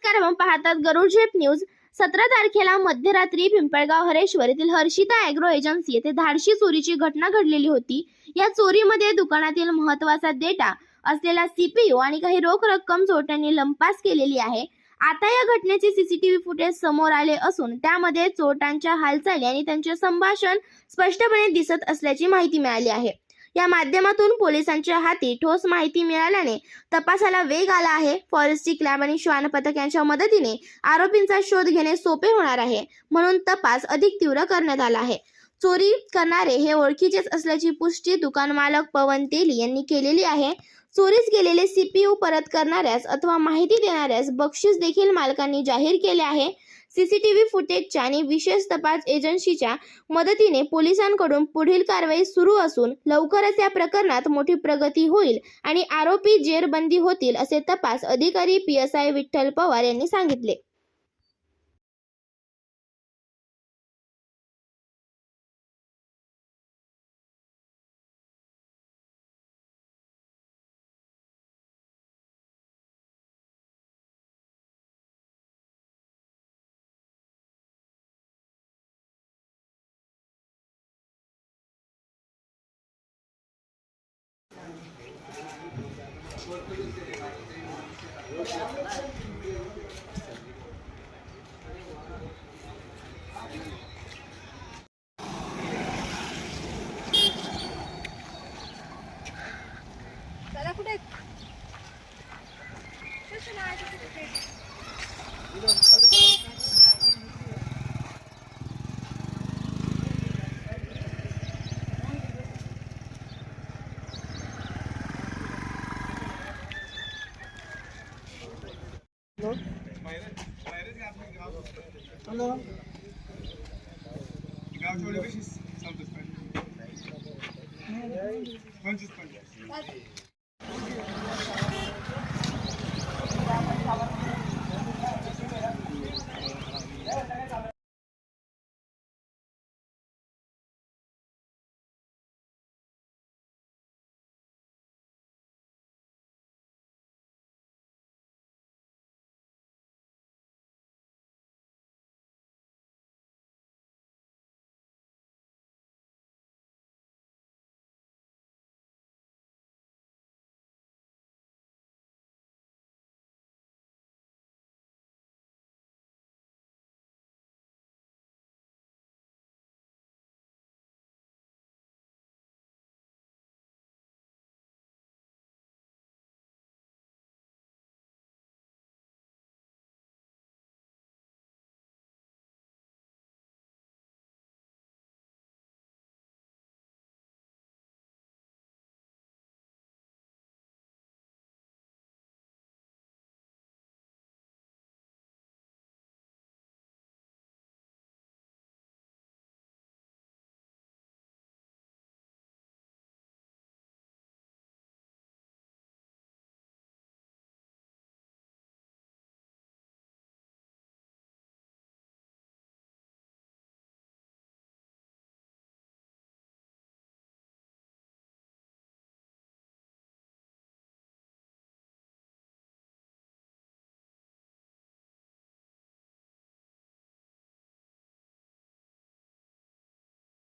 नमस्कार, आपण पाहतात गरुड झेप न्यूज। 17 तारखेला मध्यरात्री पिंपळगाव हरेश्वर येथील हर्षिता ॲग्रो एजन्सी येथे धाडशी चोरीची घटना घडलेली होती। या चोरीमध्ये दुकानातील महत्त्वाचा डेटा असलेला सीपीयू आणि काही रोख रक्कम चोरट्यांनी लंपास केलेली आहे। आता या घटनेचे सीसीटीव्ही फुटेज समोर आले असून त्यामध्ये चोरट्यांच्या हालचाली आणि त्यांचे संभाषण स्पष्टपणे दिसत असल्याची माहिती मिळाली आहे। या माध्यमातून पोलिसांच्या हाती ठोस माहिती मिळाल्याने तपासाला वेग आला आहे। फॉरेन्सिक लॅब आणि श्वान पथक यांच्या मदतीने आरोपींचा शोध घेणे सोपे होणार आहे, म्हणून तपास अधिक तीव्र करण्यात आला आहे। चोरी करणारे हे ओळखीचेच असल्याची पुष्टी दुकान मालक पवन तेली यांनी केलेली आहे। चोरीस गेलेले सीपीयू परत करणाऱ्यास अथवा माहिती देणाऱ्यास बक्षीस देखील मालकांनी जाहीर केले आहे। सीसीटीव्ही फुटेजच्या आणि विशेष तपास एजन्सीच्या मदतीने पोलिसांकडून पुढील कारवाई सुरू असून लवकरच या प्रकरणात मोठी प्रगती होईल आणि आरोपी जेरबंदी होतील, असे तपास अधिकारी PSI विठ्ठल पवार यांनी सांगितले। हॅलो गावच्या कशी संतोष पाहिजे 25